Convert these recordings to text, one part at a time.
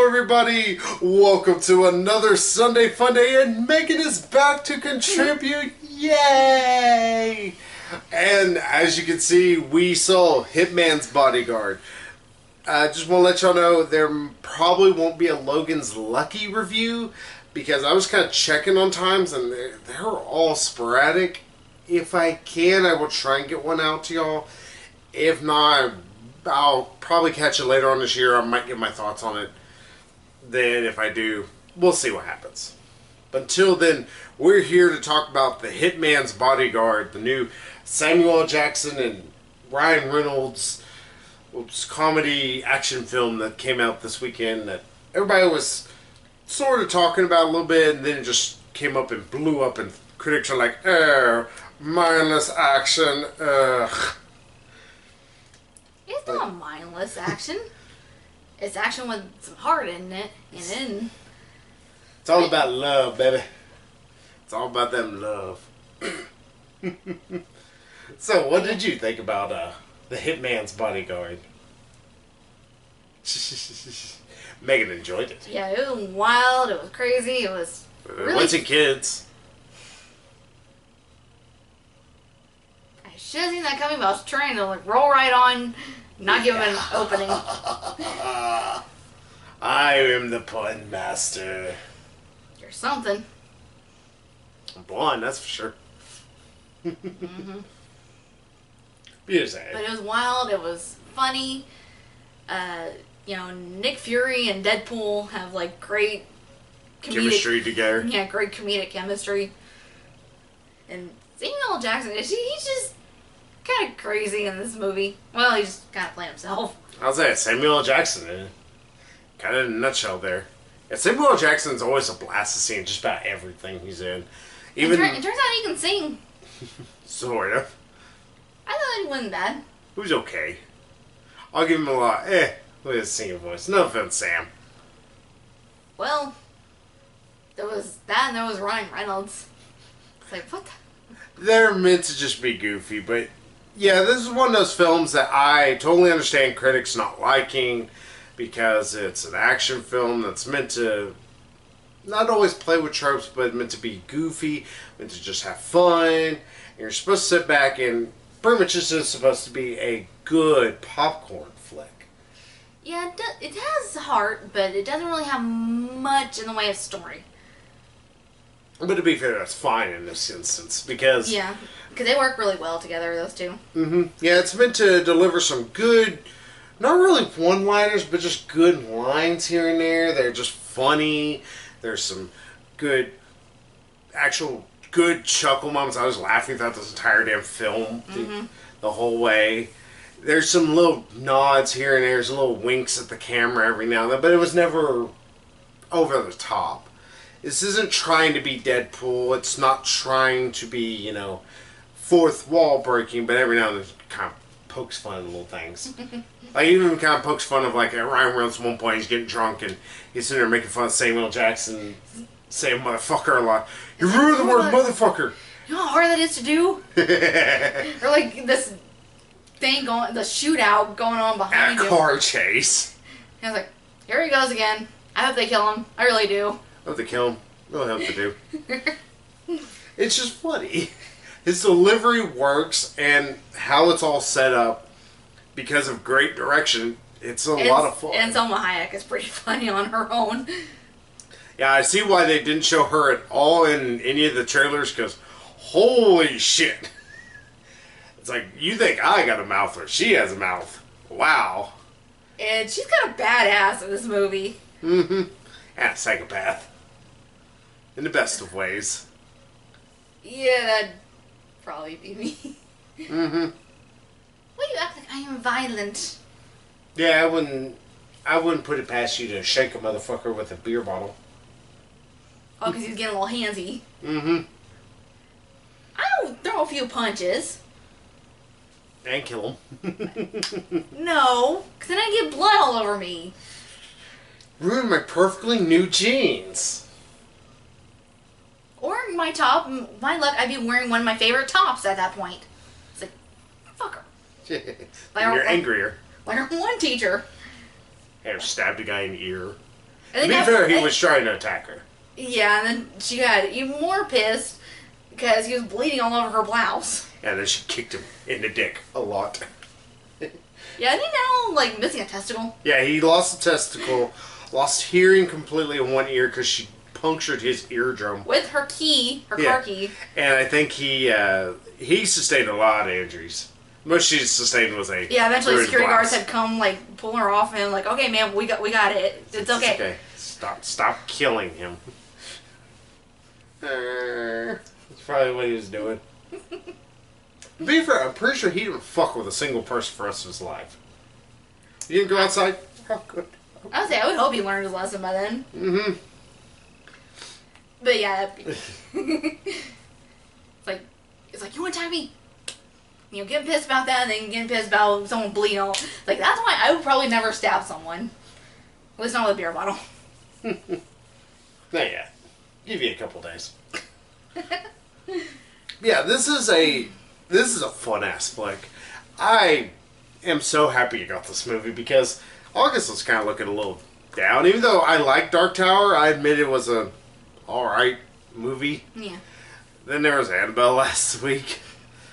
Hello everybody, welcome to another Sunday Funday, and Megan is back to contribute, yay! And as you can see, we saw Hitman's Bodyguard. I just want to let y'all know there probably won't be a Logan's Lucky review, because I was kind of checking on times and they're all sporadic. If I can, I will try and get one out to y'all. If not, I'll probably catch it later on this year. I might give my thoughts on it. Then if I do, we'll see what happens. But until then, we're here to talk about the Hitman's Bodyguard, the new Samuel L. Jackson and Ryan Reynolds comedy action film that came out this weekend that everybody was sort of talking about a little bit, and then it just came up and blew up, and critics are like, mindless action, It's not mindless action. It's action with some heart in it. And it's all about love, baby. It's all about them love. So, what did you think about the Hitman's Bodyguard? Megan enjoyed it. Yeah, it was wild. It was crazy. It was really... Bunch of kids. I should have seen that coming, but I was trying to roll right on, not give him an opening. I am the pun master. You're something. I'm blonde, that's for sure. Mm-hmm. But it was wild. It was funny. Nick Fury and Deadpool have great chemistry together. Yeah, great comedic chemistry. And Samuel L. Jackson, he's just kind of crazy in this movie. Well, he's just kind of playing himself. I'll say Samuel L. Jackson, kind of in a nutshell there. Yeah, Samuel L. Jackson's always a blast to see in just about everything he's in. Even it turns out he can sing. Sort of. I thought he wasn't bad. He was okay. I'll give him a lot. Look at his singing voice. No offense, Sam. Well, there was that, and there was Ryan Reynolds. It's like, what the? They're meant to just be goofy, but yeah, this is one of those films that I totally understand critics not liking, because it's an action film that's meant to not always play with tropes, but meant to be goofy, meant to just have fun. And you're supposed to sit back, and pretty much this is supposed to be a good popcorn flick. Yeah, it has heart, but it doesn't really have much in the way of story. But to be fair, that's fine in this instance, because... Yeah, because they work really well together, those two. Mm-hmm. Yeah, it's meant to deliver some good, not really one-liners, but just good lines here and there. They're just funny. There's some good, actual good chuckle moments. I was laughing throughout this entire damn film the whole way. There's some little nods here and there, some little winks at the camera every now and then, but it was never over the top. This isn't trying to be Deadpool. It's not trying to be, fourth wall breaking, but every now and then it kind of pokes fun at little things. Even kind of pokes fun of, at Ryan Reynolds at one point, he's getting drunk and he's sitting there making fun of Samuel Jackson, saying motherfucker a lot. You ruined the word motherfucker. You know how hard that is to do? Or this thing the shootout going on behind him. A car chase. I was like, here he goes again. I hope they kill him. I really do. I hope they kill him. Really hope they do. It's just funny. His delivery works, and how it's all set up, because of great direction, it's a lot of fun. And Selma Hayek is pretty funny on her own. Yeah, I see why they didn't show her at all in any of the trailers, because holy shit. It's like, you think I got a mouth, or she has a mouth. Wow. And she's kind of badass in this movie. Mm-hmm. And a psychopath. In the best of ways. Yeah, that'd probably be me. Mm-hmm. Why do you act like I am violent? Yeah, I wouldn't put it past you to shake a motherfucker with a beer bottle. Oh, because he's getting a little handsy. Mm-hmm. I don't throw a few punches. And kill him. No, because then I get blood all over me. Ruin my perfectly new jeans. Or my top. My luck, I'd be wearing one of my favorite tops at that point. It's like, fucker. You're angrier. Like our one teacher. Have stabbed a guy in the ear. To be fair, he was trying to attack her. Yeah, and then she got even more pissed because he was bleeding all over her blouse. And then she kicked him in the dick a lot. Yeah, isn't he now, like, missing a testicle? Yeah, he lost a testicle, lost hearing completely in one ear because she punctured his eardrum. With her key, her car key. And I think he sustained a lot of injuries. Most she sustained was a eventually security guards had come, like, pulling her off and like, okay, man, we got it. It's okay. Okay. Stop killing him. That's probably what he was doing. To be fair, I'm pretty sure he didn't fuck with a single person for the rest of his life. You didn't go outside? Oh, good. I would hope he learned his lesson by then. Mm-hmm. But yeah, it's like, you want to attack me? You know, getting pissed about that and then getting pissed about someone bleeding all. Like, that's why I would probably never stab someone. At least not with a beer bottle. Not yet. Give you a couple days. Yeah, this is a fun ass flick. I am so happy you got this movie because August was kind of looking a little down. Even though I like Dark Tower, I admit it was a alright movie. Yeah. Then there was Annabelle last week.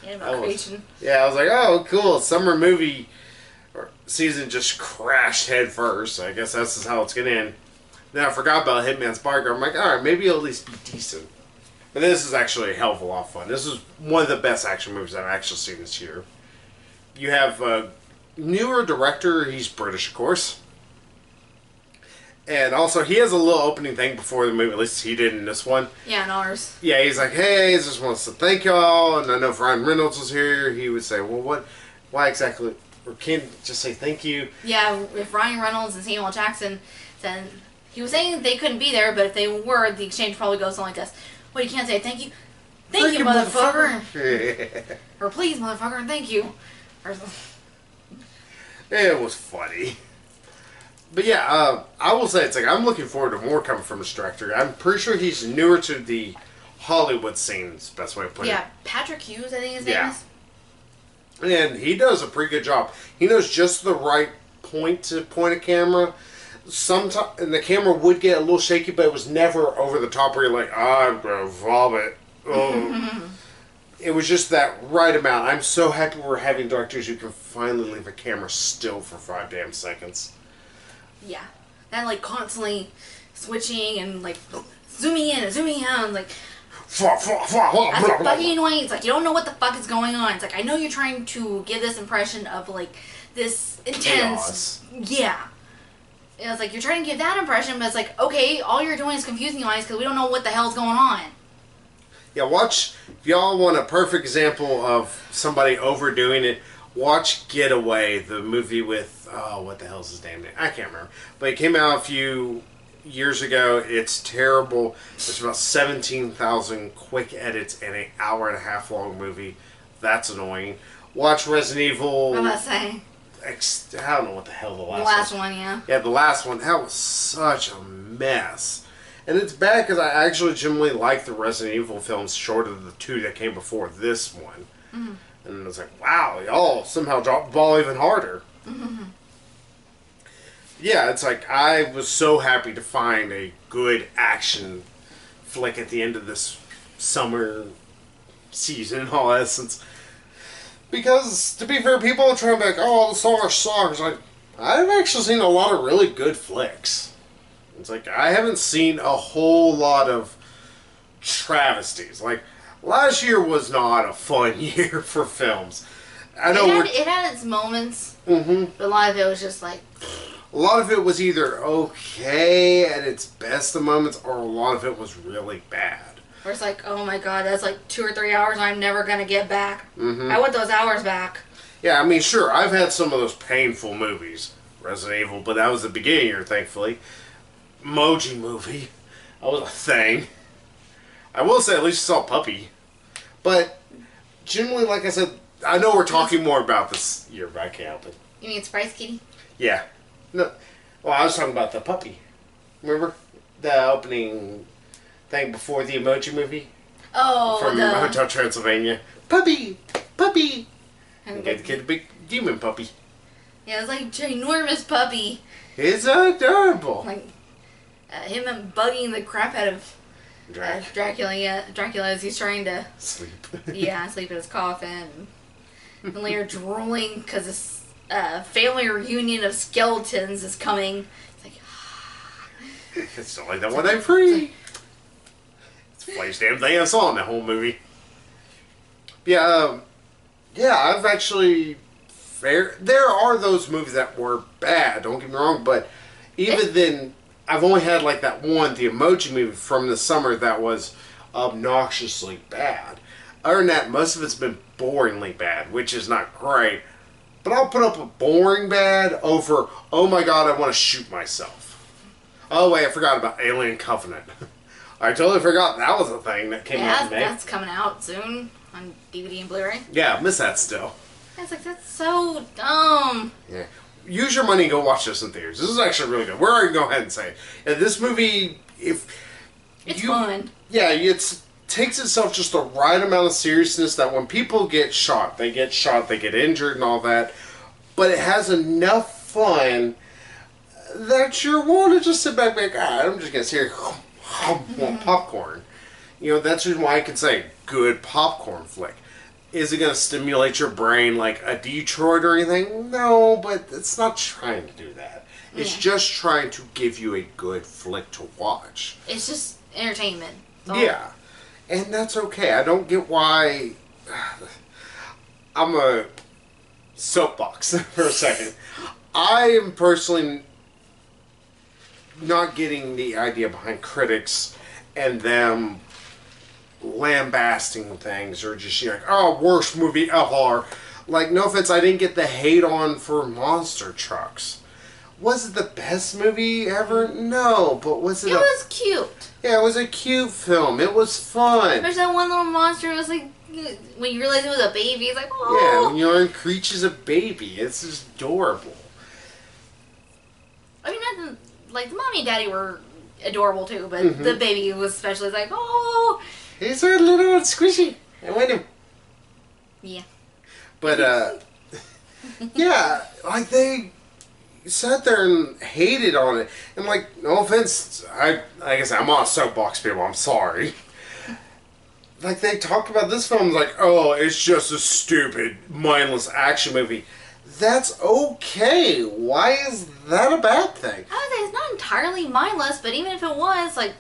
Annabelle Creation. I was like, oh, cool. Summer movie season just crashed head first. I guess that's just how it's going to end. Then I forgot about Hitman's Bodyguard. I'm like, alright, maybe it'll at least be decent. But this is actually a hell of a lot of fun. This is one of the best action movies I've actually seen this year. You have a newer director. He's British, of course. And also, he has a little opening thing before the movie. At least he did in this one. Yeah, in ours. Yeah, he's like, hey, just wants to thank y'all. And I know if Ryan Reynolds was here, he would say, well, why exactly? Or can just say thank you. Yeah, if Ryan Reynolds and Samuel Jackson said... He was saying they couldn't be there, but if they were, the exchange probably goes something like this. Well, you can't say thank you. Thank you, motherfucker. Or please, motherfucker, and thank you. It was funny. But yeah, I will say, it's like, I'm looking forward to more coming from this director. I'm pretty sure he's newer to the Hollywood scene, is the best way to put it. Yeah, Patrick Hughes, I think his name is. And he does a pretty good job. He knows just the right point to point a camera. Sometimes, and the camera would get a little shaky, but it was never over the top where you're like, I'm gonna vomit. Oh. It was just that right amount. I'm so happy we're having directors who can finally leave a camera still for 5 damn seconds. Yeah. That, like, constantly switching and, like, zooming in and zooming out and, like... That's fucking annoying. It's like, you don't know what the fuck is going on. It's like, I know you're trying to give this impression of, like, this intense... Chaos. Yeah. It was like, you're trying to give that impression, but it's like, okay, all you're doing is confusing the audience because we don't know what the hell's going on. Yeah, watch, if y'all want a perfect example of somebody overdoing it, watch Getaway, the movie with, oh, what the hell's his damn name? I can't remember. But it came out a few years ago. It's terrible. It's about 17,000 quick edits in an hour-and-a-half long movie. That's annoying. Watch Resident Evil. I'm not saying. I don't know what the hell the last one. The last one, yeah. Yeah, the last one. That was such a mess. And it's bad because I actually genuinely like the Resident Evil films short of the 2 that came before this one. Mm-hmm. And it's like, wow, y'all somehow dropped the ball even harder. Mm-hmm. Yeah, it's like, I was so happy to find a good action flick at the end of this summer season in all essence. Because, to be fair, people are trying to be like, oh, the summer songs. Like, I've actually seen a lot of really good flicks. It's like, I haven't seen a whole lot of travesties. Like, last year was not a fun year for films. I know it had its moments, but a lot of it was just like... A lot of it was either okay at its best of moments, or a lot of it was really bad. Or it's like, oh my god, that's like 2 or 3 hours I'm never going to get back. I want those hours back. Yeah, I mean, sure, I've had some of those painful movies. Resident Evil, but that was the beginning here, thankfully. Emoji Movie. That was a thing. I will say, at least I saw Puppy. But, generally, like I said, I know we're talking more about this year, but I can't help it. You mean Surprise Kitty? Yeah. No. Well, I was talking about the Puppy. Remember? The opening thing before the Emoji Movie? Oh, from Hotel Transylvania. Puppy! Puppy! And get the big demon puppy. Yeah, it's like ginormous puppy. It's adorable. Like, him bugging the crap out of Dracula as he's trying to sleep. Sleep in his coffin. And later drooling because this family reunion of skeletons is coming. It's like, it's not like that one I'm free. It's the funniest damn thing I saw in the whole movie. Yeah, I've actually. There are those movies that were bad, don't get me wrong, but even then, I've only had like that one, the Emoji Movie from the summer, that was obnoxiously bad. Other than that, most of it's been boringly bad, which is not great. But I'll put up a boring bad over, oh my god, I want to shoot myself. Oh wait, I forgot about Alien Covenant. I totally forgot that was a thing that came out in May. That's coming out soon on DVD and Blu-ray. Yeah, I miss that still. I was like, that's so dumb. Yeah. Use your money and go watch this in theaters. This is actually really good. We're already going to go ahead and say it. Yeah, this movie, it's fun. Yeah, it takes itself just the right amount of seriousness that when people get shot, they get injured and all that. But it has enough fun that you're willing to just sit back and be like, I'm just going to sit here want popcorn. You know, that's the reason why I can say good popcorn flick. Is it going to stimulate your brain like a Detroit or anything? No, but it's not trying to do that. It's just trying to give you a good flick to watch. It's just entertainment. Yeah. And that's okay. I don't get why... I'm a soapbox for a second. I am personally not getting the idea behind critics and them lambasting things or just like, oh, worst movie ever. Like, no offense, I didn't get the hate on for Monster Trucks. Was it the best movie ever? No, but was it? It was cute. Yeah, it was a cute film. It was fun. Especially that one little monster. It was like when you realize it was a baby. It's like, oh. Yeah, when you learn Creech is a baby, it's just adorable. I mean, like the mommy and daddy were adorable too, but the baby was especially like, oh. He's a little and squishy. I want him. Yeah. But, yeah, like they sat there and hated on it. And, like, no offense, like I said, I'm on a soapbox, people. I'm sorry. Like, they talked about this film like, oh, it's just a stupid, mindless action movie. That's okay. Why is that a bad thing? I would say it's not entirely mindless, but even if it was, like...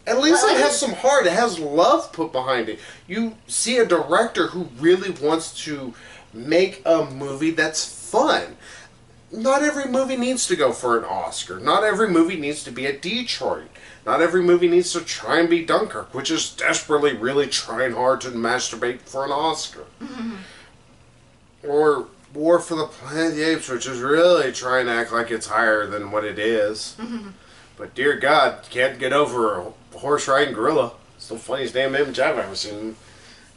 At least it has some heart. It has love put behind it. You see a director who really wants to make a movie that's fun. Not every movie needs to go for an Oscar. Not every movie needs to be a Detroit. Not every movie needs to try and be Dunkirk, which is desperately really trying hard to masturbate for an Oscar. Or War for the Planet of the Apes, which is really trying to act like it's higher than what it is. But dear God, can't get over a horse riding gorilla. It's the funniest damn image I've ever seen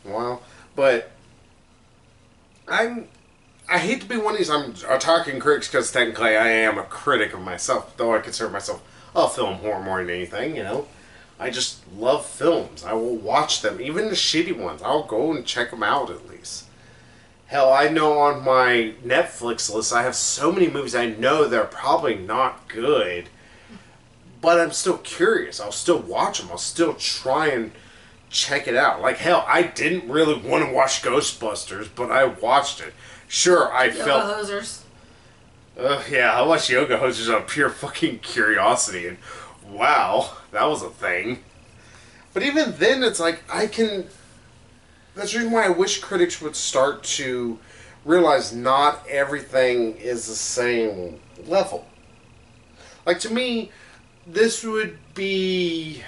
in a while. But I hate to be one of these. I'm talking critics because technically I am a critic of myself, though I consider myself a film whore more than anything. You know, I just love films. I will watch them, even the shitty ones. I'll go and check them out at least. Hell, I know on my Netflix list I have so many movies I know they're probably not good. But I'm still curious. I'll still watch them. I'll still try and check it out. Like, hell, I didn't really want to watch Ghostbusters, but I watched it. Sure, I felt... Yoga hosers. Yeah, I watched Yoga Hosers out of pure fucking curiosity, and wow, that was a thing. But even then, it's like, that's the reason why I wish critics would start to realize not everything is the same level. Like, to me... This would be...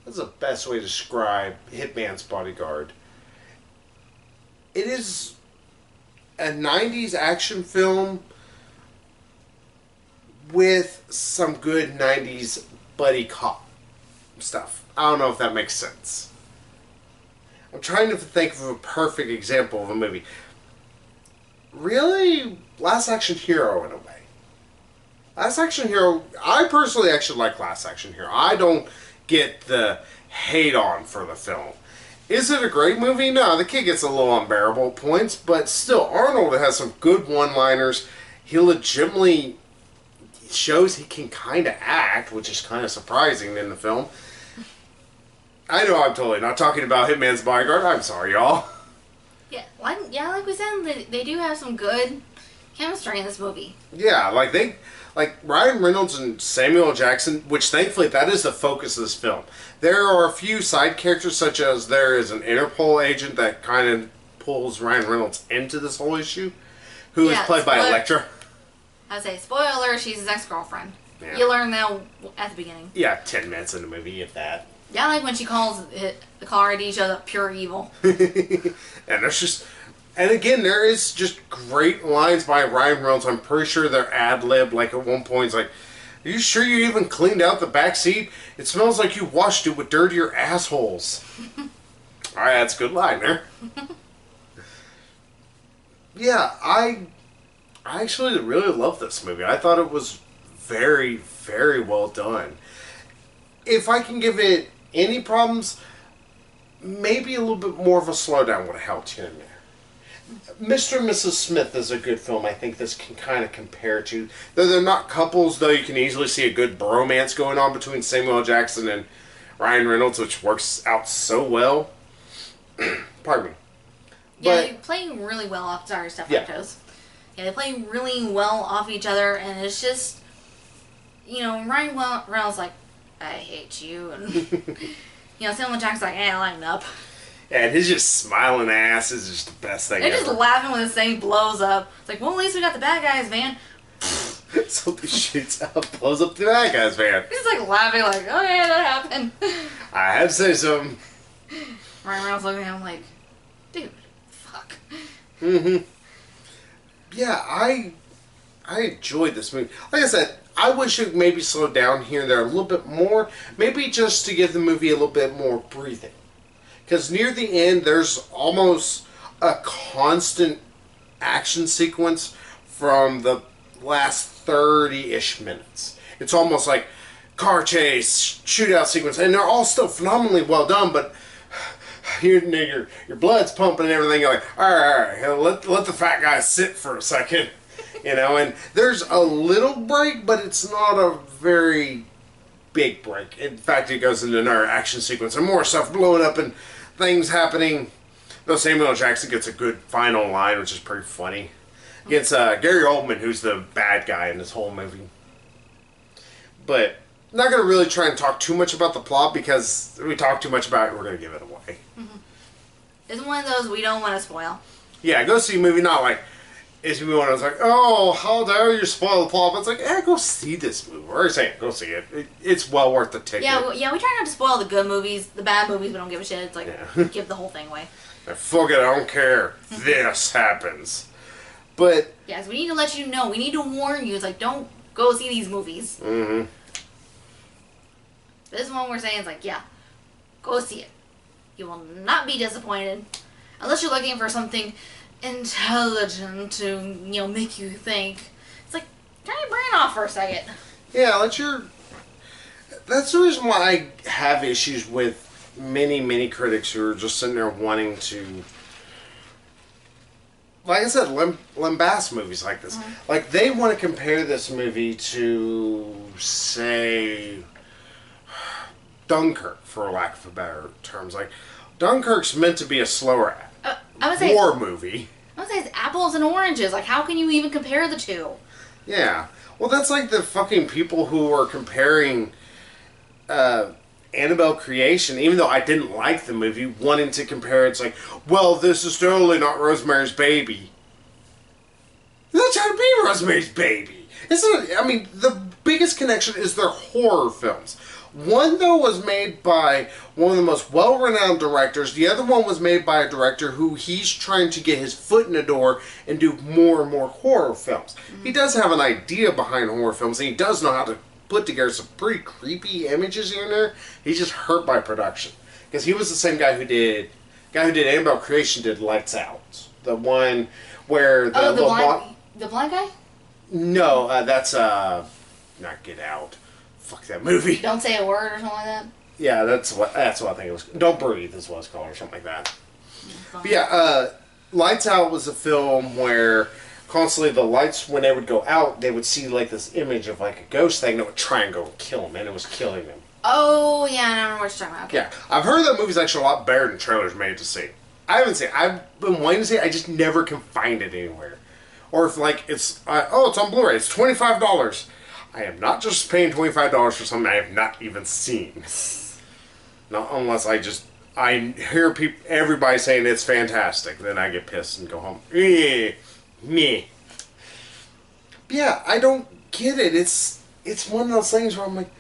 What's the best way to describe Hitman's Bodyguard? It is a 90s action film with some good 90s buddy cop stuff. I don't know if that makes sense. I'm trying to think of a perfect example of a movie. Really? Last Action Hero in a way. Last Action Hero, I personally actually like Last Action Hero. I don't get the hate on for the film. Is it a great movie? No, the kid gets a little unbearable at points, but still, Arnold has some good one-liners. He legitimately, shows he can kind of act, which is kind of surprising in the film. I know I'm totally not talking about Hitman's Bodyguard. I'm sorry, y'all. Yeah, like we said, they do have some good chemistry in this movie. Yeah, like Ryan Reynolds and Samuel L. Jackson, which thankfully that is the focus of this film. There are a few side characters, such as there is an Interpol agent that kind of pulls Ryan Reynolds into this whole issue, who is played by Elektra. I would say, spoiler, she's his ex-girlfriend. Yeah. You learn that at the beginning. Yeah, 10 minutes in the movie, if that. Yeah, like when she calls the caller ID, shows up pure evil. And there's just... And again, there is just great lines by Ryan Reynolds. I'm pretty sure they're ad-libbed. Like, at one point, it's like, are you sure you even cleaned out the back seat? It smells like you washed it with dirtier assholes. Alright, that's a good line there. Yeah, I actually really love this movie. I thought it was very, very well done. If I can give it any problems, maybe a little bit more of a slowdown would have helped here and there. Mr. and Mrs. Smith is a good film I think this can kind of compare to. Though they're not couples, though you can easily see a good bromance going on between Samuel L. Jackson and Ryan Reynolds, which works out so well. Pardon me. Yeah, they play really well off... Sorry, step on toes. Yeah, they play really well off each other, and it's just... You know, Ryan Reynolds like, I hate you, and... you know, Samuel L. Jackson's like, lighten up. And his just smiling ass is just the best thing They're ever. just laughing when this thing blows up. It's like, well, at least we got the bad guys, van. Something shoots out, blows up the bad guy's van. He's like laughing, like, oh yeah, that happened. I had to say something. Ryan Reynolds looking at him like, dude, fuck. Mm-hmm. Yeah, I enjoyed this movie. Like I said, I wish it maybe slowed down here and there a little bit more. Maybe just to give the movie a little bit more breathing. Because near the end, there's almost a constant action sequence from the last 30-ish minutes. It's almost like car chase, shootout sequence, and they're all still phenomenally well done, but your blood's pumping and everything. You're like, all right, let the fat guy sit for a second. You know, and there's a little break, but it's not a very big break. In fact, it goes into another action sequence and more stuff blowing up and things happening. Though Samuel L. Jackson gets a good final line, which is pretty funny. Against Gary Oldman, who's the bad guy in this whole movie. But not going to really try and talk too much about the plot, because if we talk too much about it, we're going to give it away. Mm-hmm. It's one of those we don't want to spoil. Yeah, go see a movie, not like... It's me when I was like, oh, how dare you spoil the plot? But it's like, go see this movie. We're saying, go see it. It's well worth the ticket. Yeah, we try not to spoil the good movies. The bad movies, we don't give a shit. It's like, give the whole thing away. Fuck it, I don't care. This happens. But... Yes, we need to let you know. We need to warn you. It's like, don't go see these movies. Mm-hmm. This one we're saying is like, yeah, go see it. You will not be disappointed. Unless you're looking for something... intelligent to, you know, make you think. It's like, turn your brain off for a second. Yeah, that's the reason why I have issues with many critics who are just sitting there wanting to, like I said, lambast movies like this. Mm-hmm. Like, they want to compare this movie to, say, Dunkirk, for lack of a better terms. Like, Dunkirk's meant to be a slower war movie. I would say it's apples and oranges. Like, how can you even compare the two? Yeah. Well, that's like the fucking people who are comparing Annabelle Creation, even though I didn't like the movie, wanting to compare it. It's like, well, this is totally not Rosemary's Baby. They're not trying to be Rosemary's Baby. It's not, I mean, the biggest connection is their horror films. One, though, was made by one of the most well-renowned directors. The other one was made by a director who he's trying to get his foot in the door and do more and more horror films. Mm-hmm. He does have an idea behind horror films, and he does know how to put together some pretty creepy images here and there. He's just hurt by production. Because he was the same guy who did Annabelle Creation did Lights Out. The one where the blind guy? No, that's not Get Out. Fuck that movie. Don't Say a Word or something like that? Yeah, that's what I think it was. Don't Breathe is what it's called, or something like that. But yeah, Lights Out was a film where constantly the lights, when they would go out, they would see like this image of like a ghost thing that would try and go and kill him, and it was killing them. Oh, yeah, I remember what you're talking about. Okay. Yeah, I've heard that movie's actually a lot better than trailers made it to see. I haven't seen it. I've been wanting to see it, I just never can find it anywhere. Or if like it's, it's on Blu-ray, it's $25. I am not just paying $25 for something I have not even seen. Not unless I hear everybody saying it's fantastic, then I get pissed and go home. Me. Yeah, I don't get it. It's one of those things where I'm like,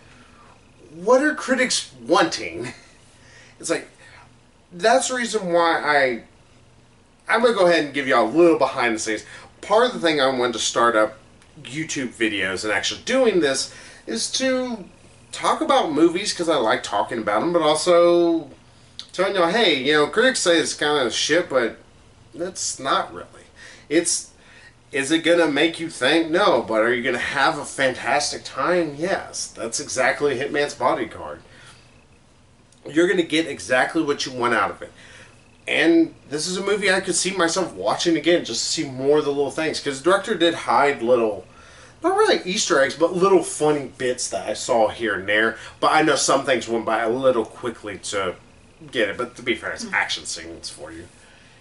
what are critics wanting? It's like, that's the reason why I'm going to go ahead and give you a little behind the scenes. Part of the thing I wanted to start up YouTube videos and actually doing this is to talk about movies because I like talking about them, but also telling y'all, hey, you know, critics say it's kind of shit, but that's not really. Is it going to make you think? No. But are you going to have a fantastic time? Yes. That's exactly Hitman's Bodyguard. You're going to get exactly what you want out of it. And this is a movie I could see myself watching again just to see more of the little things. Because the director did hide little, not really Easter eggs, but little funny bits that I saw here and there. But I know some things went by a little quickly to get it. But to be fair, it's action scenes for you.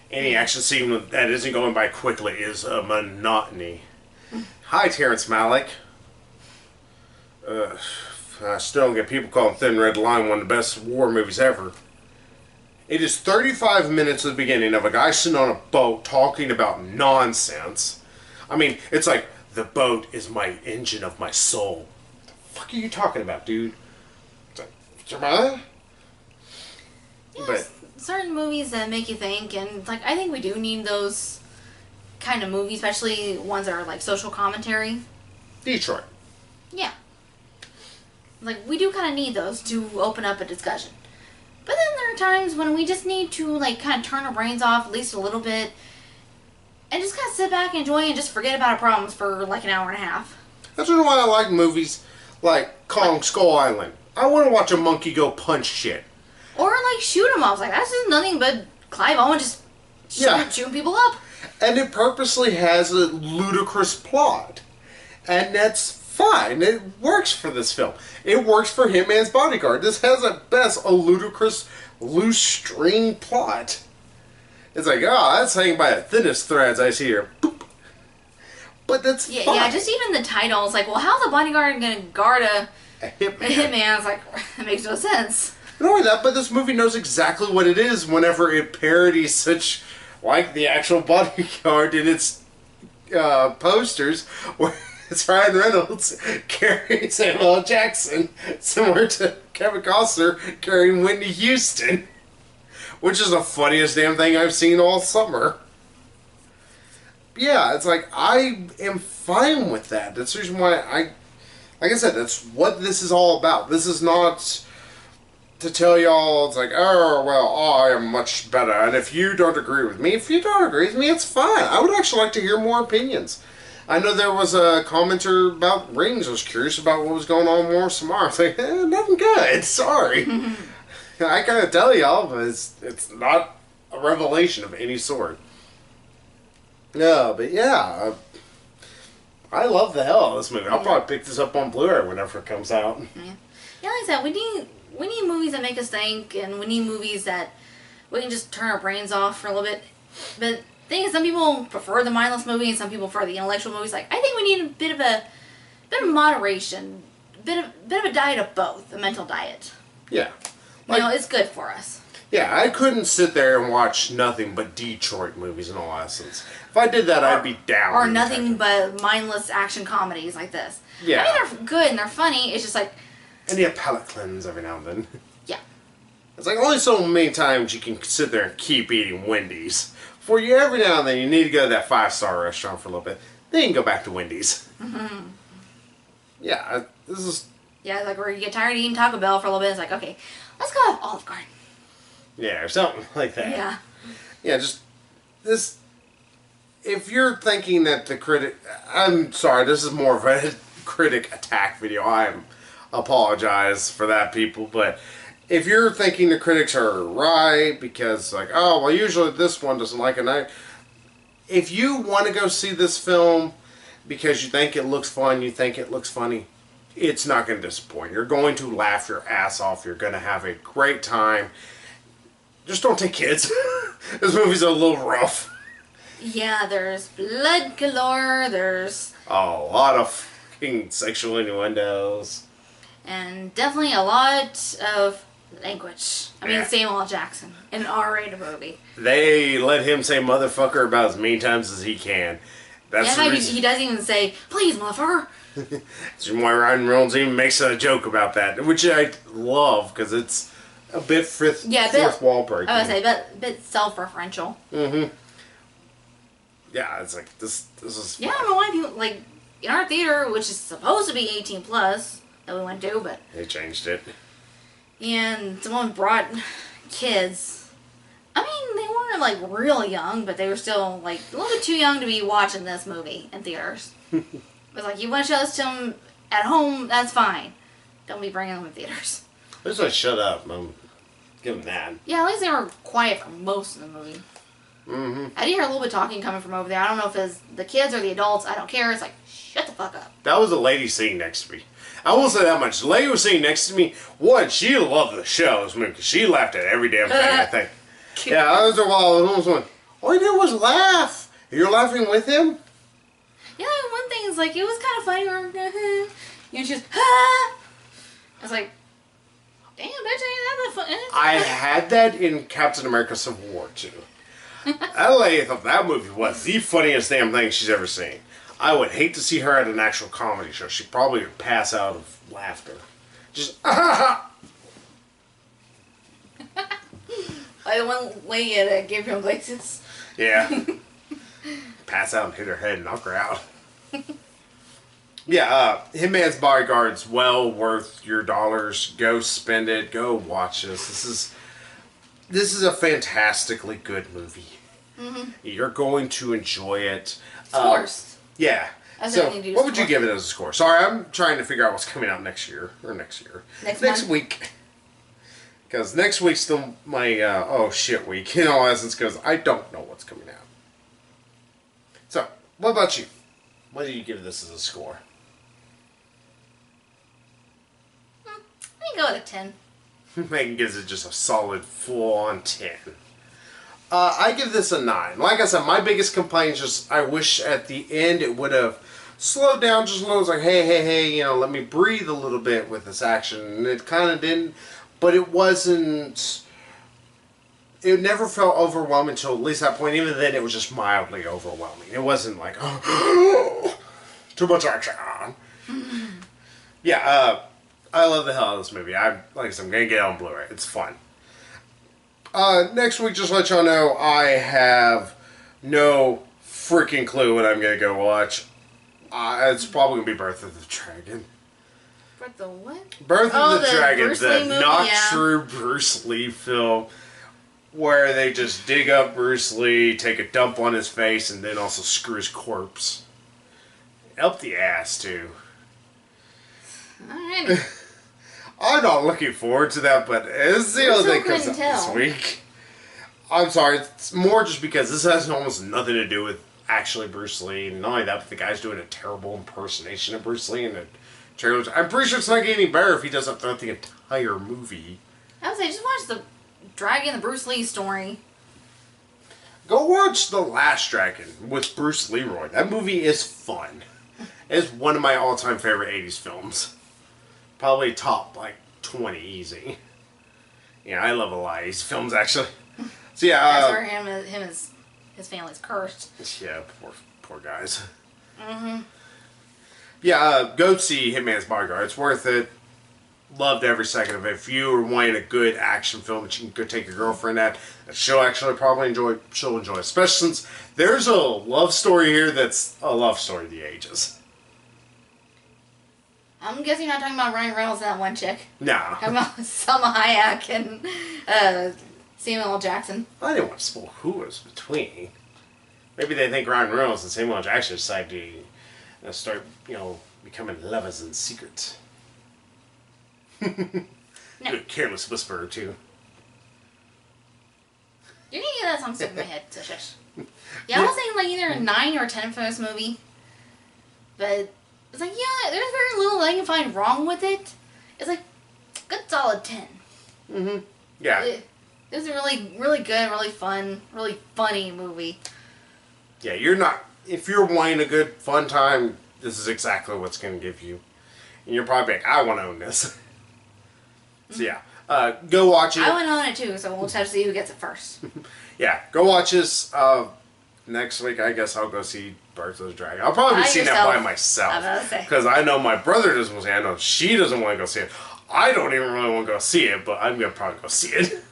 Any action scene that isn't going by quickly is a monotony. Hi, Terrence Malick. I still don't get people calling Thin Red Line one of the best war movies ever. It is 35 minutes at the beginning of a guy sitting on a boat talking about nonsense. I mean, it's like, the boat is my engine of my soul. What the fuck are you talking about, dude? It's like, Yes, certain movies that make you think, and like I think we do need those kind of movies, especially ones that are like social commentary. Detroit. Yeah. Like, we do kind of need those to open up a discussion. But then there are times when we just need to, like, kind of turn our brains off at least a little bit and just kind of sit back and enjoy and just forget about our problems for, like, an hour and a half. That's why I like movies like Kong Skull Island. I want to watch a monkey go punch shit. Or, like, shoot 'em up. It's like, that's just nothing but Clive Owen just shooting people up. And it purposely has a ludicrous plot. And that's fine. It works for this film. It works for Hitman's Bodyguard. This has at best a ludicrous, loose string plot. It's like, oh, that's hanging by the thinnest threads I see here. Boop. But that's fine. Yeah, just even the title. It's like, well, how's a bodyguard going to guard a hitman? It's like, it makes no sense. Not only that, but this movie knows exactly what it is whenever it parodies such, like the actual Bodyguard in its posters, where it's Ryan Reynolds carrying Samuel L. Jackson, similar to Kevin Costner carrying Whitney Houston, which is the funniest damn thing I've seen all summer. Yeah, it's like, I am fine with that. That's the reason why like I said, that's what this is all about. This is not to tell y'all, it's like, oh, well, I am much better, and if you don't agree with me, it's fine. I would actually like to hear more opinions. I know there was a commenter about Rings. I was curious about what was going on more tomorrow. I was like, nothing good. Sorry. I gotta tell y'all, but it's not a revelation of any sort. No, but yeah, I love the hell out of this movie. I'll probably pick this up on Blu-ray whenever it comes out. Yeah, like I said, we need movies that make us think, and we need movies that we can just turn our brains off for a little bit. But the thing is, some people prefer the mindless movie, and some people prefer the intellectual movies. Like, I think we need a bit of moderation, a bit of a diet of both, a mental diet. Yeah, Like, it's good for us. Yeah, I couldn't sit there and watch nothing but Detroit movies in all essence. If I did that, I'd be down. Or nothing but mindless action comedies like this. Yeah. I mean, they're good and they're funny. It's just like... And a palate cleanse every now and then. Yeah. It's like only so many times you can sit there and keep eating Wendy's. For you, every now and then, you need to go to that 5-star restaurant for a little bit. Then you can go back to Wendy's. Mm-hmm. Yeah, this is... Yeah, like where you get tired of eating Taco Bell for a little bit. It's like, okay, let's go have Olive Garden. Yeah, or something like that. Yeah. Yeah, just this. If you're thinking that the critic, I'm sorry, this is more of a critic attack video. I apologize for that, people. But if you're thinking the critics are right because, like, oh, well, usually this one doesn't like it, if you want to go see this film because you think it looks fun, you think it looks funny, it's not going to disappoint. You're going to laugh your ass off. You're going to have a great time. Just don't take kids. This movie's a little rough. Yeah, there's blood galore. There's a lot of fucking sexual innuendos. And definitely a lot of language. I mean, Samuel L. Jackson in an R-rated movie. They let him say motherfucker about as many times as he can. That's the reason. He doesn't even say, please, motherfucker. That's why Ryan Reynolds even makes a joke about that, which I love, because it's a bit fourth wall breaking. I would say, but bit self-referential. Mm-hmm. Yeah, it's like, this is fun. I don't know why people, like, in our theater, which is supposed to be 18 plus, that we went to, but... They changed it. And someone brought kids. I mean, they weren't, like, real young, but they were still, like, a little bit too young to be watching this movie in theaters. It was like, you want to show this to them at home, that's fine. Don't be bringing them in theaters. At least I shut up. Give them that. Yeah, at least they were quiet for most of the movie. Mm-hmm. I did hear a little bit of talking coming from over there. I don't know if it's the kids or the adults. I don't care. It's like, shut the fuck up. That was a lady sitting next to me. I won't say that much. The lady was sitting next to me. One, she loved the show. Because she laughed at every damn thing, I think. Yeah, I was almost going, all he did was laugh. You're laughing with him? Yeah, one thing is like, it was kind of funny. You know, she was, ha! I was like, damn, bitch, ain't that fun? I had that in Captain America Civil War, too. That lady thought that movie was the funniest damn thing she's ever seen. I would hate to see her at an actual comedy show. She'd probably pass out of laughter. Just, Like the one lady at Gabriel Iglesias. Yeah. Pass out and hit her head and knock her out. Yeah, Hitman's Bodyguard's well worth your dollars. Go spend it. Go watch this. This is a fantastically good movie. Mm-hmm. You're going to enjoy it. Scores. Yeah. So, what would you give it as a score? Sorry, I'm trying to figure out what's coming out next year. Or next week. Because next week's still my, oh shit week, in all essence, because I don't know what's coming out. So, what about you? What do you give this as a score? I can go with a 10. Megan gives it just a solid full-on 10. I give this a 9. Like I said, my biggest complaint is just I wish at the end it would have slowed down just a little. It's like, hey, you know, let me breathe a little bit with this action. And it kind of didn't, but it wasn't, it never felt overwhelming until at least that point. Even then, it was just mildly overwhelming. It wasn't like, oh, too much action. Yeah, I love the hell out of this movie. Like I said, I'm going to get it on Blu-ray. It's fun. Next week, just to let y'all know, I have no freaking clue what I'm going to go watch. It's probably going to be Birth of the Dragon. Birth of what? Birth of the Dragon, Bruce the Lee movie, not true Bruce Lee film, where they just dig up Bruce Lee, take a dump on his face, and then also screw his corpse. Help the ass, too. Alright. I'm not looking forward to that, but it's the only thing that comes out this week. I'm sorry, it's more just because this has almost nothing to do with actually Bruce Lee. And not only that, but the guy's doing a terrible impersonation of Bruce Lee in the trailer. I'm pretty sure it's not getting any better if he doesn't throw the entire movie. I would say, just watch the Dragon, the Bruce Lee story. Go watch The Last Dragon with Bruce Leroy. That movie is fun. It's one of my all-time favorite 80s films. Probably top, like, 20 easy. Yeah, I love a lot of these films, actually. So, yeah. That's where his family's cursed. Yeah, poor guys. Mm-hmm. Yeah, go see Hitman's Bodyguard. It's worth it. Loved every second of it. If you are wanting a good action film that you can go take your girlfriend at, she'll actually probably enjoy. She'll enjoy, especially since there's a love story here that's a love story of the ages. I'm guessing you're not talking about Ryan Reynolds and that one chick. No. Talking about Selma Hayek and Samuel L. Jackson. I didn't want to spoil who was between. Maybe they think Ryan Reynolds and Samuel L. Jackson decide to start, becoming lovers in secret. No. Good careless whisperer, too. You're going to get that song stuck in my head, so shush. Yeah, I was thinking like either a 9 or a 10 for this movie. But it's like, yeah, there's very little that I can find wrong with it. It's like, good solid 10. Mm-hmm. Yeah. It was a really, really good, really fun, really funny movie. Yeah, if you're wanting a good, fun time, this is exactly what's going to give you. And you're probably like, I want to own this. So yeah, go watch it. I went on it too, so we'll just have to see who gets it first. Yeah, go watch this. Next week, I guess I'll go see Birds of the Dragon. I'll probably be seeing that by myself. Because I know my brother doesn't want to see it. I know she doesn't want to go see it. I don't even really want to go see it, but I'm going to probably go see it.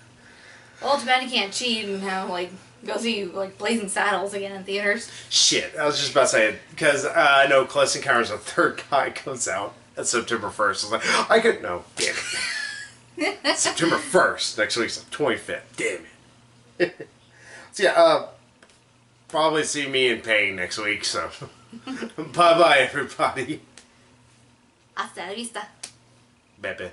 Well, too bad you can't cheat and have, like, go see, like, Blazing Saddles again in theaters. Shit, I was just about to say it. Because I know Close Encounters of the Third Kind comes out on September 1st. I was like, I could... No, damn it. September 1st. Next week's the 25th. Damn it. So yeah, probably see me in pain next week, so... Bye-bye, everybody. Hasta la vista. Bebe.